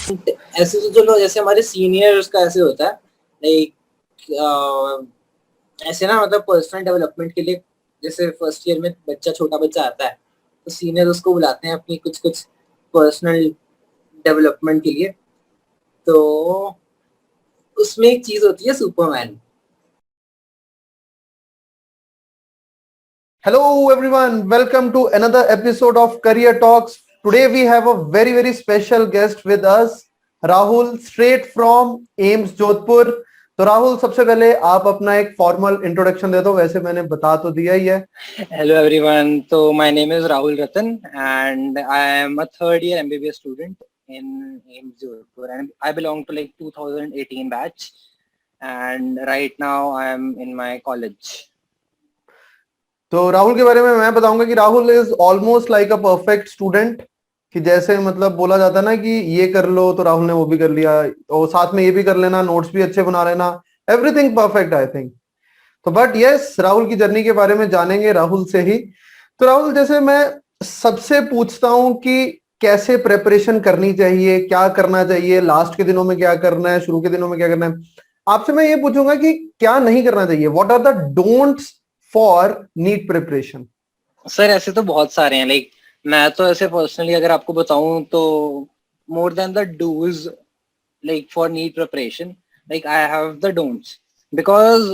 ऐसे तो चलो जैसे हमारे सीनियर्स का ऐसे होता है लाइक ऐसे ना मतलब पर्सनल डेवलपमेंट के लिए जैसे फर्स्ट ईयर में बच्चा छोटा बच्चा आता है तो सीनियर उसको बुलाते हैं अपनी कुछ कुछ पर्सनल डेवलपमेंट के लिए। तो उसमें एक चीज होती है Superman. Hello everyone, welcome to another episode of Career Talks. Today we have a very special guest with us, Rahul, straight from AIIMS Jodhpur. तो राहुल, सबसे पहले आप अपना एक फॉर्मल इंट्रोडक्शन दे दो। वैसे मैंने बता तो दिया ही है। Hello everyone. So my name is Rahul Ratan and I am a third year MBBS student in AIMS Jodhpur and I belong to like 2018 batch and right now I am in my college. तो राहुल के बारे में मैं बताऊंगा कि Rahul is almost like a perfect student. कि जैसे मतलब बोला जाता है ना कि ये कर लो, तो राहुल ने वो भी कर लिया और साथ में ये भी कर लेना, नोट्स भी अच्छे बना लेना, एवरीथिंग परफेक्ट आई थिंक। तो बट यस, राहुल की जर्नी के बारे में जानेंगे राहुल से ही। तो राहुल, जैसे मैं सबसे पूछता हूं कि कैसे प्रिपरेशन करनी चाहिए, क्या करना चाहिए, लास्ट के दिनों में क्या करना है, शुरू के दिनों में क्या करना है, आपसे मैं ये पूछूंगा कि क्या नहीं करना चाहिए, what are the don'ts for NEET preparation. Sir ऐसे तो बहुत सारे हैं लाइक मैं तो ऐसे पर्सनली अगर आपको बताऊं तो more than the dos like for NEET preparation, like I have the don'ts because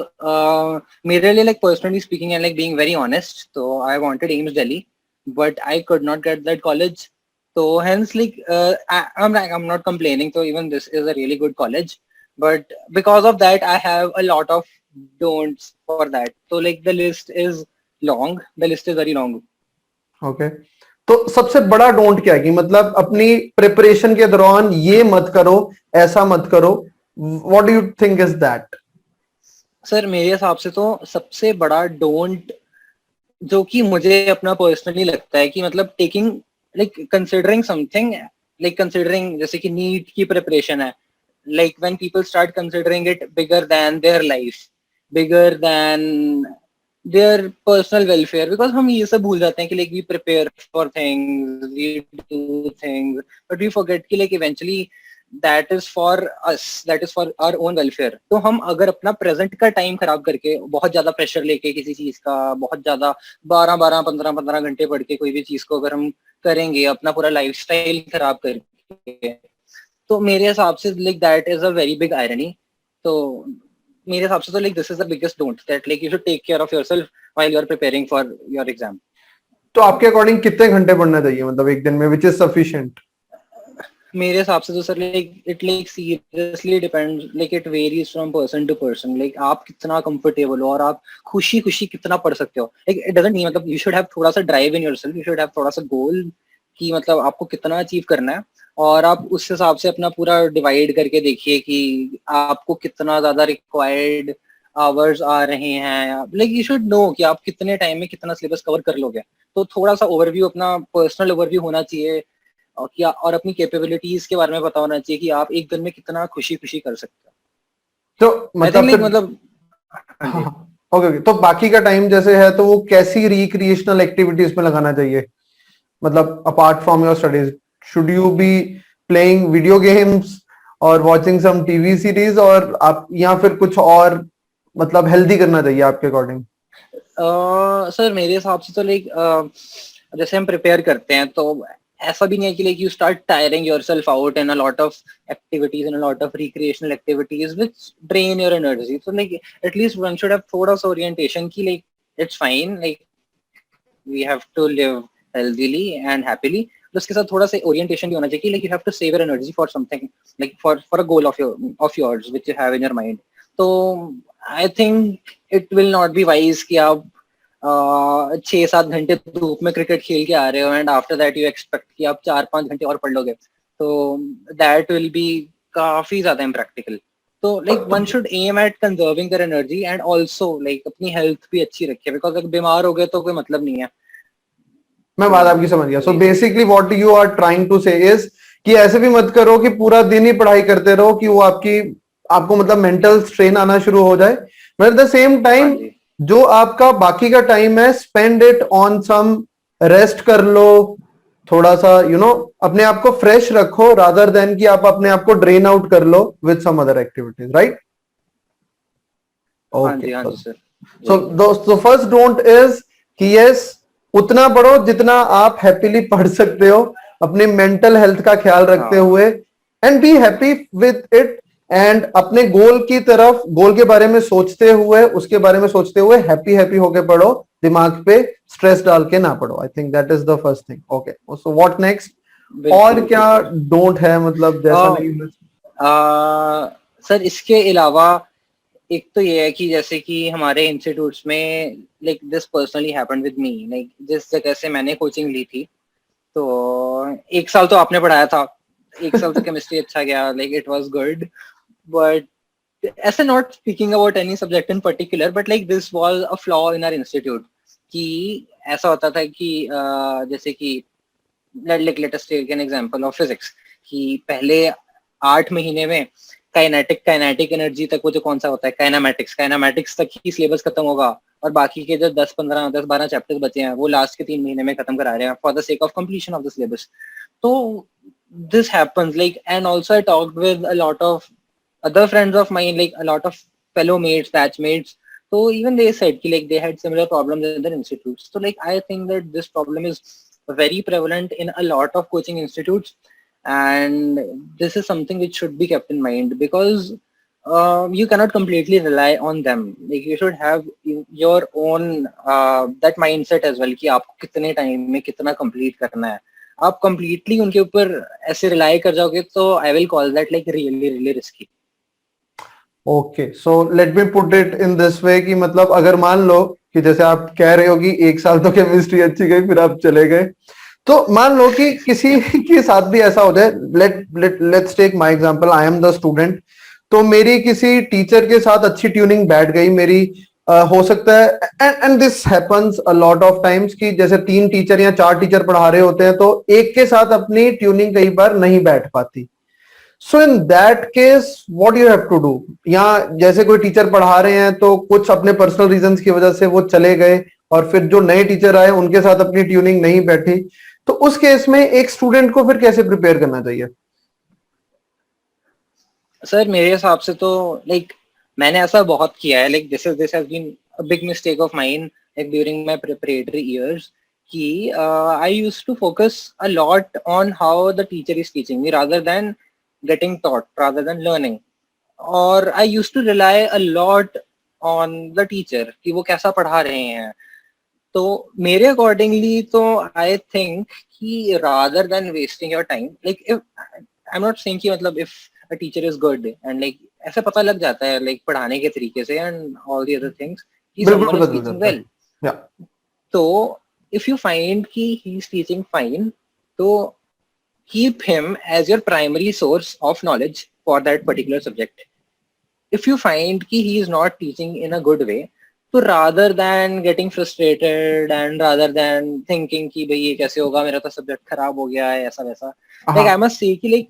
मेरे लिए like personally speaking and like being very honest, so I wanted AIMS Delhi, but I could not get that college. So hence like I'm not complaining. So even this is a really good college, but because of that I have a lot of don'ts for that. So like the list is long. The list is very long. Okay तो सबसे बड़ा don't क्या है कि मतलब अपनी preparation के दौरान ये मत करो, ऐसा मत करो, what do you think is that. Sir मेरे हिसाब से तो सबसे बड़ा डोंट जो कि मुझे अपना पर्सनली लगता है कि मतलब taking like considering something like considering जैसे कि नीट की प्रिपरेशन है like when people start considering it bigger than their life bigger than their personal welfare because हम ये सब भूल जाते हैं कि like we prepare for things we do things but we forget कि like eventually that is for us that is for our own welfare. तो हम अगर अपना प्रेजेंट का टाइम खराब करके बहुत ज्यादा प्रेशर लेके किसी चीज का बहुत ज्यादा 12 12 15 15 घंटे पढ़ के कोई भी चीज को अगर हम करेंगे अपना पूरा लाइफस्टाइल खराब करके तो मेरे हिसाब से like that is a very big irony. तो मेरे हिसाब से तो like this is the biggest don't that like you should take care of yourself while you are preparing for your exam. तो आपके अकॉर्डिंग कितने घंटे पढ़ना चाहिए, मतलब एक दिन में, विच इज सफिशिएंट। मेरे हिसाब से तो sir like it like seriously depend like it varies from person to person like आप कितना कंफर्टेबल हो और आप खुशी खुशी कितना पढ़ सकते हो लाइक इट डजंट मीन मतलब यू शुड हैव थोड़ा सा drive in yourself you should have थोड़ा सा गोल कि मतलब आपको कितना अचीव करना है और आप उस हिसाब से अपना पूरा डिवाइड करके देखिए कि आपको कितना ज्यादा रिक्वायर्ड आवर्स आ रहे हैं लाइक यू शुड नो कि आप कितने टाइम में कितना सिलेबस कवर कर लोगे। तो थोड़ा सा ओवरव्यू अपना पर्सनल ओवरव्यू होना चाहिए और क्या और अपनी कैपेबिलिटीज के बारे में पता होना चाहिए कि आप एक दिन में कितना खुशी खुशी कर सकते हो। तो आई थिंक मतलब लाइक फिर मतलब हाँ हाँ जी। हाँ, ओके तो बाकी का टाइम जैसे है तो वो कैसी रिक्रिएशनल एक्टिविटीज में लगाना चाहिए, मतलब apart from your studies, should you be playing video games और वॉचिंग सम टीवी सीरीज, और आप या फिर कुछ और मतलब हेल्दी करना चाहिए आपके अकॉर्डिंग। सर मेरे हिसाब से तो लाइक जैसे हम प्रिपेयर करते हैं तो ऐसा भी नहीं है कि like you start tiring yourself out in a lot of activities in a lot of recreational activities which drain your energy. तो like at least one should have थोड़ा सा ओरिएंटेशन की like it's fine like we have to live healthily and happily. तो उसके साथ थोड़ा सा orientation भी होना चाहिए कि like you have to save your energy for something like for a goal of yours which you have in your mind. तो I think it will not be wise कि आप 6 7 घंटे धूप में क्रिकेट खेल के आ रहे हो and after that you expect कि आप 4 5 घंटे और पढ़ लोगे तो दैट विल बी काफी ज्यादा इम्प्रैक्टिकल। तो like one should aim at conserving their energy and also like अपनी हेल्थ भी अच्छी रखे बिकॉज अगर बीमार हो गए तो कोई मतलब नहीं है। मैं तो बात आपकी समझ गया। सो वही चीज है। Basically what you are trying to say is कि ऐसे भी मत करो कि पूरा दिन ही पढ़ाई करते रहो कि वो आपको मतलब मेंटल स्ट्रेन आना शुरू हो जाए, बट एट द सेम हाँ टाइम जी। जो आपका बाकी का टाइम है, spend it on some rest कर लो, थोड़ा सा अपने आप को फ्रेश रखो रादर देन कि आप अपने आप को ड्रेन आउट कर लो with some other activities, right? हाँ ओके, जी, हाँ जी सर, सो वही। दोस्तों फर्स्ट डोंट इज कि यस, उतना पढ़ो जितना आप हैप्पीली पढ़ सकते हो, अपने मेंटल हेल्थ का ख्याल रखते हाँ हुए, and be happy with it, and अपने गोल की तरफ, गोल के बारे में सोचते हुए, उसके बारे में सोचते हुए हैप्पी हैप्पी होके पढ़ो, दिमाग पे स्ट्रेस डाल के ना पढ़ो। I think that is the first thing. Okay, so what next? और बिल्कुल क्या बिल्कुल। डोंट है, मतलब जैसा आ, नहीं? सर इसके अलावा एक तो ये है कि जैसे कि हमारे इंस्टीट्यूट्स में like this personally happened with me, like जिस जगह से मैंने कोचिंग ली थी, तो एक साल तो आपने पढ़ाया था, एक साल तो केमिस्ट्री अच्छा गया, like it was good, but ऐसे not speaking about any subject in particular, but like this was a flaw in our institute कि ऐसा होता था कि जैसे कि let us take an example of physics, कि पहले 8 महीने में काइनेटिक एनर्जी तक, वो जो कौन सा होता है काइनामेटिक्स तक ही सिलेबस खत्म होगा, और बाकी के जो 10-12 चैप्टर्स बचे हैं वो लास्ट के 3 महीने में खत्म करा रहे हैं for the sake of completion of the syllabus. तो this happens, like, and also I talked with a lot of other friends of mine, like a lot of fellow mates, batchmates, so even they said ki, like, they had similar problems in their institutes. So like I think that this problem is very prevalent in a lot of coaching institutes, and this is something which should be kept in mind, because you cannot completely rely on them. Like you should have your own that mindset as well कि आपको कितने time में कितना complete करना है। आप completely उनके ऊपर ऐसे रिलाई कर जाओगे तो I will call that like really really risky. Okay, so let me put it in this way कि मतलब अगर मान लो कि जैसे आप कह रहे हो कि एक साल तो केमिस्ट्री अच्छी गई फिर आप चले गए, तो मान लो कि किसी के साथ भी ऐसा हो जाए, let's take my example, I am the student, तो मेरी किसी टीचर के साथ अच्छी ट्यूनिंग बैठ गई मेरी, हो सकता है, and this happens a lot of times कि जैसे 3 टीचर या 4 टीचर पढ़ा रहे होते हैं तो एक के साथ अपनी ट्यूनिंग कई बार नहीं बैठ पाती। So in that case what you have to do, या जैसे कोई टीचर पढ़ा रहे हैं तो कुछ अपने पर्सनल रीजंस की वजह से वो चले गए और फिर जो नए टीचर आए उनके साथ अपनी ट्यूनिंग नहीं बैठी, तो उस केस में एक स्टूडेंट को फिर कैसे प्रिपेयर करना चाहिए? सर मेरे हिसाब से तो लाइक मैंने ऐसा बहुत किया है, like this has been a big mistake of mine like during my preparatory years, कि I used to focus a lot on how the teacher is teaching me rather than getting taught, rather than learning, और I used to rely a lot on the teacher कि वो कैसा पढ़ा रहे हैं। तो मेरे अकॉर्डिंगली तो आई थिंक कि rather than wasting your time, like if I am not saying कि मतलब if a teacher is good and like ऐसे पता लग जाता है लाइक पढ़ाने के तरीके से and all the other things कि बिल्कुल समवन पता इज चल टीचिंग जाता है। वेल। या तो इफ यू फाइंड कि ही इज टीचिंग फाइन, तो keep him as your primary source of knowledge for that particular subject. If you find कि he is not teaching in a good way, so rather than getting frustrated and rather than thinking कि भाई ये कैसे होगा, मेरा तो subject खराब हो गया है, ऐसा वैसा, like I हाँ, must say कि like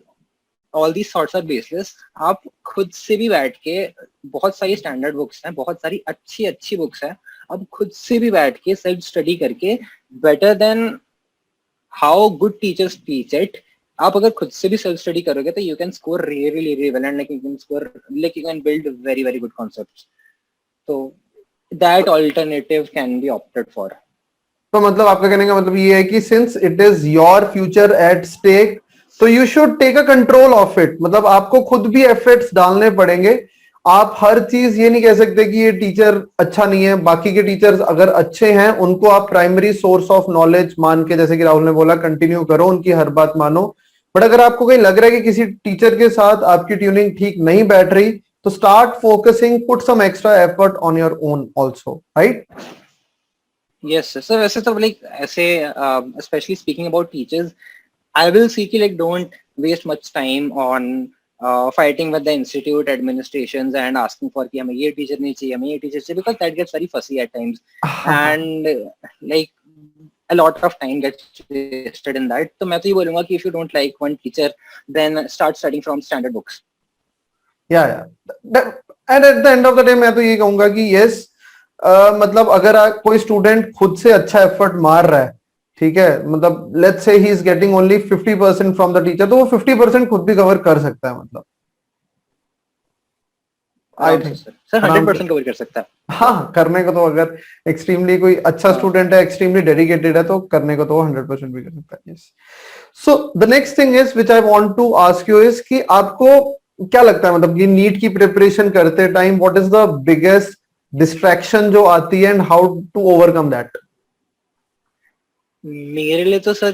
all these thoughts are baseless। आप खुद से भी बैठ के, बहुत सारी स्टैंडर्ड बुक्स हैं, बहुत सारी अच्छी अच्छी बुक्स हैं, आप खुद से भी बैठ के सेल्फ स्टडी करके, better than how good teachers teach it, आप अगर खुद से भी सेल्फ स्टडी करोगे तो you can score really really well and like you can score, like you can build very very good concepts. तो that alternative can be opted for. तो मतलब आपका कहने का मतलब ये है कि since it is your future at stake, तो you should take a control of it, मतलब आपको खुद भी एफर्ट्स डालने पड़ेंगे। आप हर चीज ये नहीं कह सकते कि ये टीचर अच्छा नहीं है, बाकी के टीचर्स अगर अच्छे हैं उनको आप प्राइमरी सोर्स ऑफ नॉलेज मान के, जैसे कि राहुल ने बोला, कंटिन्यू करो, उनकी हर बात मानो। बट अगर आपको कहीं लग रहा है कि किसी टीचर के साथ आपकी ट्यूनिंग ठीक नहीं बैठ रही, तो start focusing, put some extra effort on your own also, right? Yes sir, वैसे तो लाइक ऐसे specially speaking about teachers, I will see कि like don't waste much time on fighting with the institute administrations and asking for कि हमें ये teacher नहीं चाहिए, हमें ये टीचर चाहिए, because that gets very fussy at times and like a lot of time gets wasted in that। तो मैं तो ये बोलूंगा कि if you don't like one teacher, then start studying from standard books। या and at the end of the day मैं तो ये कहूंगा कि यस, मतलब अगर कोई स्टूडेंट खुद से अच्छा एफर्ट मार रहा है, ठीक है, मतलब let's say he is getting only 50% from the teacher, तो वो 50% खुद भी कवर कर सकता है, मतलब आई आराम से थिंक सर आराम 100% से। कवर कर सकता है। हाँ, करने को तो अगर एक्सट्रीमली कोई अच्छा हाँ स्टूडेंट है, एक्सट्रीमली डेडिकेटेड है, तो करने को तो वो 100% भी कर सकता है। Yes. So the next thing is which I want to ask you is कि आपको क्या लगता है, मतलब ये नीट की प्रिपरेशन करते time what is the biggest distraction जो आती है and how to overcome that? मेरे लिए तो सर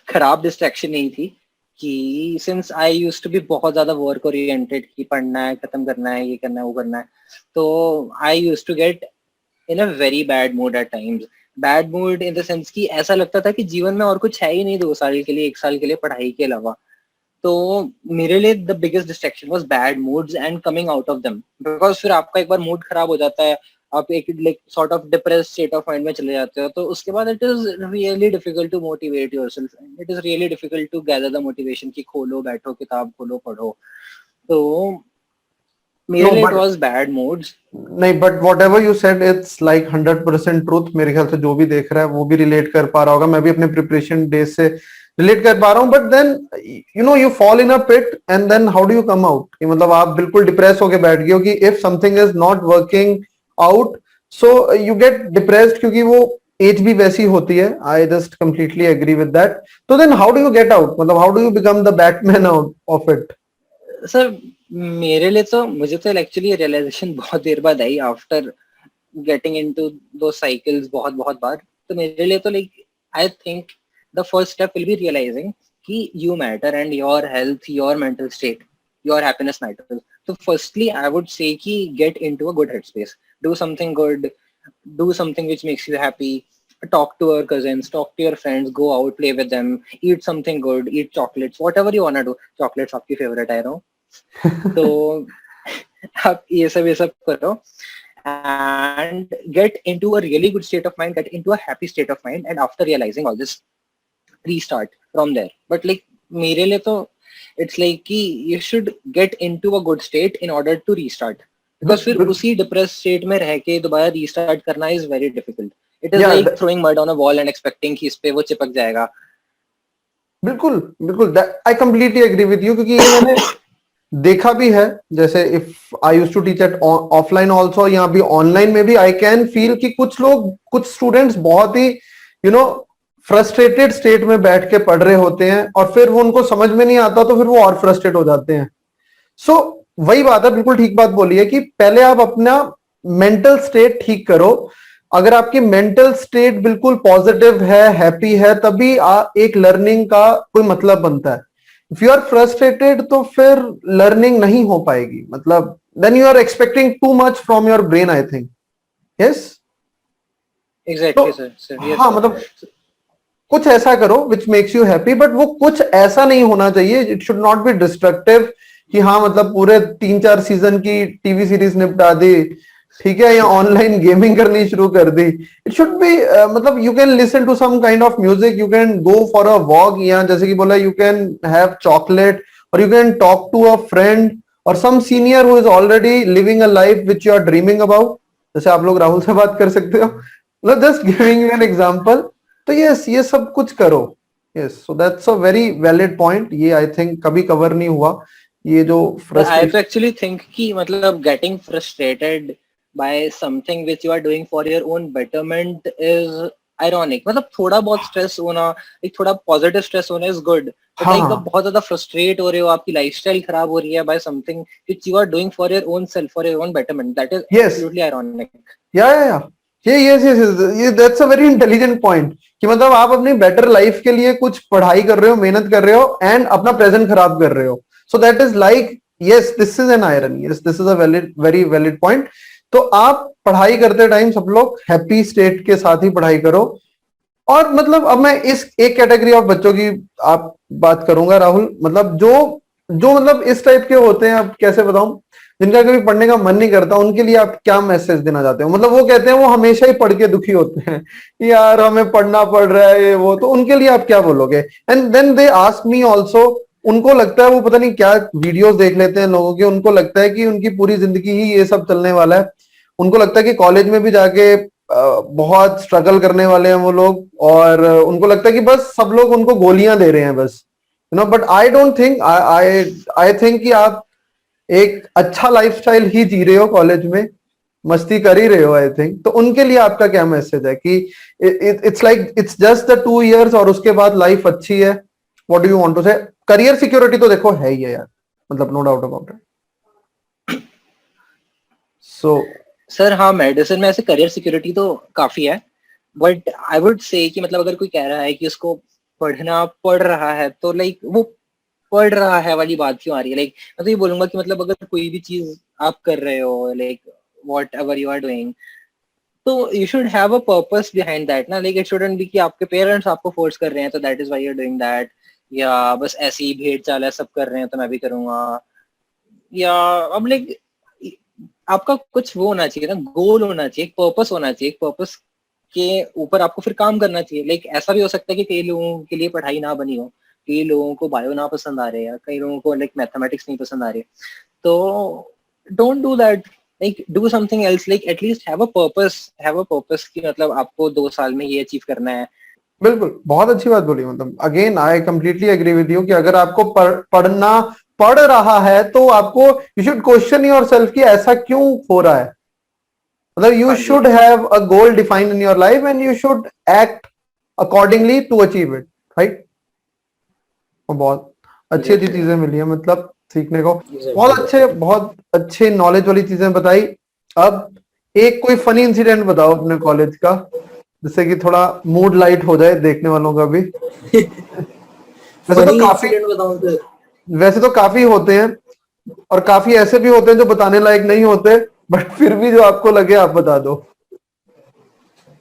खराब डिस्ट्रैक्शन नहीं थी कि since I used to be बहुत ज्यादा वर्क ओरिएंटेड कि पढ़ना है, खत्म करना है, ये करना है, वो करना है, तो I used to get in a very bad mood at times. Bad mood in the sense कि ऐसा लगता था कि जीवन में और कुछ है ही नहीं 2 साल के लिए, 1 साल के लिए पढ़ाई के अलावा। तो मेरे लिए the biggest distraction was bad moods and coming out of them, because फिर आपका एक बार मूड खराब हो जाता है, आप एक like sort of depressed state of mind में चले जाते हो, तो उसके बाद it is really difficult to motivate yourself, it is really difficult to gather the motivation कि खोलो बैठो किताब खोलो पढ़ो। तो मेरे नो लिए it but was bad moods. नहीं, but whatever you said it's like 100% truth. मेरे ख्याल से जो भी देख रहा है वो भी रिलेट कर पा रहा होगा, मैं भी अपने प्रिपरेशन डेज से रिलेट कर पा रहा हूँ। But then you know you fall in a pit and then how do you come out, कि मतलब आप बिल्कुल डिप्रेस होके बैठ गए हो कि if something is not working out, so you get depressed, क्योंकि वो एज भी वैसी होती है। I just completely agree with that. तो then how do you get out, मतलब how do you become the Batman out of it? Sir मेरे लिए तो मुझे तो एक्चुअली रियलाइजेशन बहुत देर बाद आई आफ्टर गेटिंग इनटू दो साइकिल्स बहुत बहुत बार। तो मेरे लिए तो like I think the first step will be realizing कि you matter and your health, your mental state, your happiness matters. तो फर्स्टली आई वुड से कि get into a good headspace, do something good, do something which makes you happy, talk to your cousins, talk to your friends, go out, play with them, eat something good, eat chocolates, whatever you want to do. Chocolates आपकी favorite है, I know. तो आप ये सब करो and get into a really good state of mind, get into a happy state of mind, and after realizing all this, restart from there. But like मेरे लिए तो it's like कि you should get into a good state in order to restart. Because फिर उसी depressed state में रह के दोबारा restart करना is very difficult. It is या like throwing mud on a wall and expecting कि इस पे वो चिपक जाएगा. बिल्कुल बिल्कुल, I completely agree with you, क्योंकि ये मैंने देखा भी है। जैसे if I used to teach at offline also, यहाँ भी ऑनलाइन में भी आई कैन फील कि कुछ लोग, कुछ स्टूडेंट्स बहुत ही यू नो फ्रस्ट्रेटेड स्टेट में बैठ के पढ़ रहे होते हैं, और फिर वो उनको समझ में नहीं आता, तो फिर वो और फ्रस्ट्रेट हो जाते हैं। सो वही बात है, बिल्कुल ठीक बात बोली है कि पहले आप अपना मेंटल स्टेट ठीक करो। अगर आपकी मेंटल स्टेट बिल्कुल पॉजिटिव है, हैप्पी है, तभी एक लर्निंग का कोई मतलब बनता है। इफ यू आर फ्रस्ट्रेटेड तो फिर लर्निंग नहीं हो पाएगी, मतलब then you are expecting too much from your brain, I think. Yes. तो Exactly, sir. Sir, yes, हाँ, sir. मतलब कुछ ऐसा करो which makes you happy, but वो कुछ ऐसा नहीं होना चाहिए, it should not be destructive कि हाँ मतलब पूरे 3-4 सीजन की टीवी सीरीज निपटा दी, ठीक है, या ऑनलाइन गेमिंग करनी शुरू कर दी। इट शुड बी मतलब you can listen to some kind of music, you can go for a walk, या जैसे कि बोला यू कैन हैव चॉकलेट, और you can talk to a friend और some senior who is already living a life which you are dreaming about. जैसे आप लोग राहुल से बात कर सकते हो, मतलब just giving you an example. तो यस, ये सब कुछ करो। Yes, so that's a very valid point. ये आई थिंक कभी कवर नहीं हुआ, ये जो I फ्रस्ट्रेशन। तो actually think कि मतलब getting frustrated by something which you are doing for your own betterment is ironic. मतलब थोड़ा बहुत स्ट्रेस होना, एक थोड़ा पॉजिटिव स्ट्रेस होना is good. But हाँ like हाँ, जब बहुत ज्यादा फ्रस्ट्रेट हो रहे हो, आपकी लाइफस्टाइल खराब हो रही है by something which you are doing for your own self, for your own betterment, that is yes, absolutely ironic. या ये यस यस, ये that's a very intelligent point, कि मतलब आप अपनी बेटर लाइफ के लिए कुछ पढ़ाई कर रहे हो, मेहनत कर रहे हो, एंड अपना प्रेजेंट खराब कर रहे हो। So that is like, yes this is an iron, yes this is a valid, very valid point. तो आप पढ़ाई करते टाइम सब लोग हैप्पी स्टेट के साथ ही पढ़ाई करो। और मतलब अब मैं इस एक कैटेगरी ऑफ बच्चों की आप बात करूंगा राहुल, मतलब जो जो मतलब इस टाइप के होते हैं, अब कैसे बताऊं, जिनका कभी पढ़ने का मन नहीं करता, उनके लिए आप क्या मैसेज देना चाहते हो? मतलब वो कहते हैं वो हमेशा ही पढ़ के दुखी होते हैं, यार हमें पढ़ना पड़ रहा है ये वो, तो उनके लिए आप क्या बोलोगे? And then they ask me also, उनको लगता है, वो पता नहीं क्या वीडियोस देख लेते हैं लोगों के, उनको लगता है कि उनकी पूरी जिंदगी ही ये सब चलने वाला है। उनको लगता है कि कॉलेज में भी जाके बहुत स्ट्रगल करने वाले हैं वो लोग, और उनको लगता है कि बस सब लोग उनको गोलियां दे रहे हैं बस, you know, but I don't think, I think कि आप एक अच्छा लाइफस्टाइल ही जी रहे हो, कॉलेज में मस्ती कर ही रहे हो आई थिंक। तो उनके लिए आपका क्या मैसेज है कि it's like it's just the 2 years और उसके बाद लाइफ अच्छी है? What do you want to say? Career security तो देखो है ही है यार, मतलब no doubt about it. So sir हाँ, मेडिसिन में ऐसे करियर सिक्योरिटी तो काफी है, बट आई वुड से कि मतलब अगर कोई कह रहा है कि उसको पढ़ना पड़ रहा है, तो लाइक वो पढ़ रहा है वाली बात क्यों आ रही है? लाइक मैं तो ये बोलूंगा कि मतलब अगर कोई भी चीज आप कर रहे हो, like whatever you are doing, तो you should have a purpose behind that ना। लाइक इट शुडंट बी कि आपके पेरेंट्स आपको फोर्स कर रहे हैं तो that is why you are doing that, या बस ऐसे ही भेड़ चाल है सब कर रहे हैं तो मैं भी करूंगा, या अब लाइक आपका कुछ वो होना चाहिए ना, गोल होना चाहिए, एक पर्पस होना चाहिए, एक पर्पस के ऊपर आपको फिर काम करना चाहिए। लाइक ऐसा भी हो सकता है कि कई लोगों के लिए पढ़ाई ना बनी हो, कई लोगों को बायो ना पसंद आ रहे हैं, कई लोगों को लाइक मैथमेटिक्स नहीं पसंद आ रहे, तो don't do that, like do something else, like at least have a purpose कि मतलब आपको 2 साल में ये अचीव करना है। बिल्कुल, बहुत अच्छी बात बोली, मतलब again I completely agree with you कि अगर आपको पढ़ना पढ़ रहा है तो आपको you should question yourself कि ऐसा क्यों हो रहा है, मतलब यू हाँ जी, should have a goal defined in your life and you should act accordingly to achieve it, right. बहुत अच्छी अच्छी एग्जैक्टली चीजें मिली है मतलब सीखने को, एग्जैक्टली। बहुत अच्छे नॉलेज वाली चीजें बताई। अब एक कोई फनी इंसिडेंट बताओ अपने कॉलेज का, जिससे कि थोड़ा मूड लाइट हो जाए देखने वालों का भी। वैसे तो फनी काफी इंसिडेंट बताऊं तो वैसे तो काफी होते हैं, और काफी ऐसे भी होते हैं जो बताने लायक नहीं होते, बट फिर भी जो आपको लगे आप बता दो।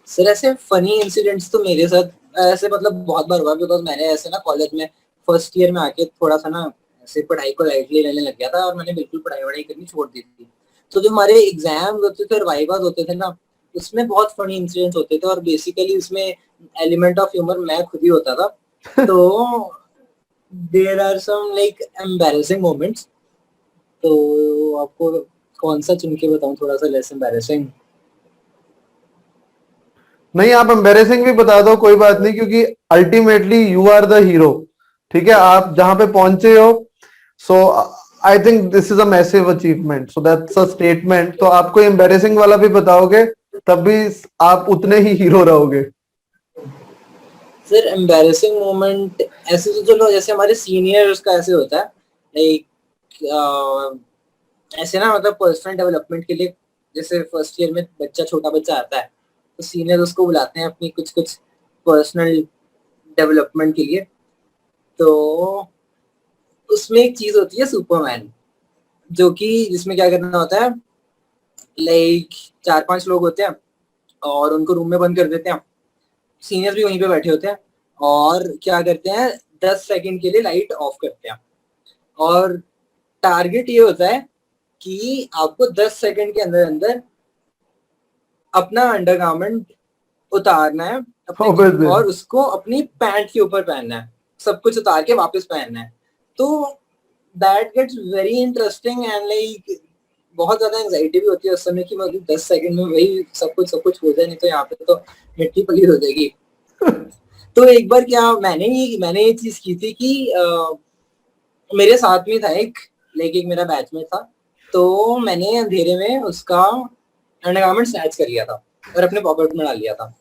सर ऐसे फनी इंसिडेंट्स तो मेरे साथ ऐसे मतलब बहुत बार हुआ, बिकॉज मैंने ऐसे ना कॉलेज में फर्स्ट ईयर में आके थोड़ा सा ना ऐसे पढ़ाई को लाइटली लेने लग गया था, और मैंने बिल्कुल पढ़ाई वढ़ाई करनी छोड़ दी थी। तो जो हमारे एग्जाम होते थे और वाइवाज होते थे ना, उसमें बहुत फनी इंसिडेंट्स होते थे, और बेसिकली उसमें एलिमेंट ऑफ ह्यूमर मैं खुद ही होता था। तो there are some like embarrassing moments. तो आपको कौन सा चुन के बताऊं थोड़ा सा लेस एम्बैरेसिंग? नहीं, आप एम्बेरेसिंग भी बता दो, कोई बात नहीं, क्योंकि ultimately you are the hero, ठीक है, आप जहां पे पहुंचे हो। So I think this is a massive achievement, so that's a statement. तो आप कोई एम्बेरेसिंग वाला भी बताओगे तब भी आप उतने ही हीरो रहोगे। सर एम्बैरेसिंग मोमेंट ऐसे तो चलो, जैसे हमारे सीनियर्स का ऐसे होता है लाइक ऐसे ना, मतलब पर्सनल डेवलपमेंट के लिए, जैसे फर्स्ट ईयर में बच्चा, छोटा बच्चा आता है, तो सीनियर उसको बुलाते हैं अपनी कुछ कुछ पर्सनल डेवलपमेंट के लिए। तो उसमें एक चीज होती है सुपरमैन, जो कि जिसमें क्या करना होता है, लाइक 4-5 लोग होते हैं और उनको रूम में बंद कर देते हैं, सीनियर भी वहीं पे बैठे होते हैं, और क्या करते हैं, 10 सेकंड के लिए लाइट ऑफ करते हैं, और टारगेट ये होता है कि आपको 10 सेकंड के अंदर अंदर अपना अंडरगारमेंट उतारना है अपने, Obviously. और उसको अपनी पैंट के ऊपर पहनना है, सब कुछ उतार के वापस पहनना है। तो that gets very interesting and like बहुत ज्यादा एंजाइटी भी होती है उस समय कि मतलब 10 सेकंड में वही सब कुछ हो जाए, नहीं तो यहाँ पे तो मिट्टी पलीद हो जाएगी। तो एक बार क्या, मैंने ये चीज की थी कि मेरे साथ में था एक, लाइक एक मेरा बैचमेट था, तो मैंने अंधेरे में उसका अंडरगारमेंट स्नैच कर लिया था और अपने पॉकेट में डाल लिया था।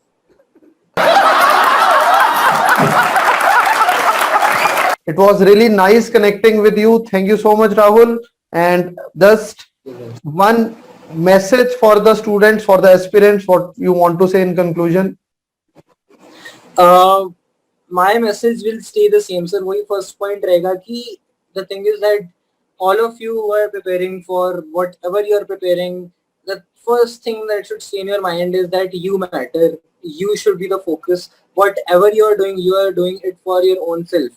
It was really nice connecting with you. Thank you so much, Rahul. And just one message for the students, for the aspirants, what you want to say in conclusion? My message will stay the same, sir. वही first point रहेगा कि the thing is that all of you who are preparing for whatever you are preparing, the first thing that should stay in your mind is that you matter. You should be the focus. Whatever you are doing it for your own self.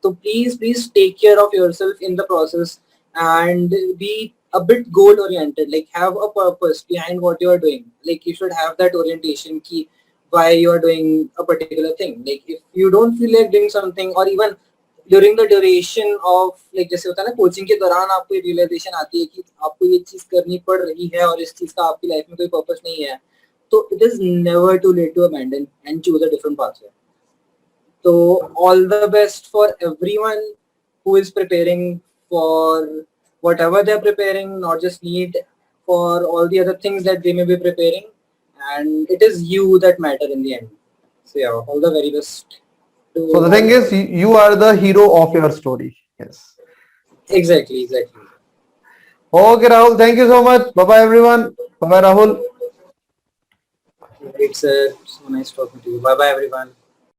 So please take care of yourself in the process and be a bit goal oriented. Like have a purpose behind what you are doing. Like you should have that orientation key why you are doing a particular thing. Like if you don't feel like doing something, or even during the duration of like जैसे होता है ना coaching के दौरान आपको realisation आती है कि आपको ये चीज करनी पड़ रही है और इस चीज का आपकी लाइफ में कोई पर्पस नहीं है, So it is never too late to abandon and choose a different pathway. So all the best for everyone who is preparing for whatever they're preparing, not just NEET, for all the other things that they may be preparing. And it is you that matter in the end. So yeah, all the very best. So the thing is, you are the hero of your story. Yes. Exactly. Okay, Rahul. Thank you so much. Bye bye, everyone. Bye bye, Rahul. It's so nice talking to you. Bye bye, everyone.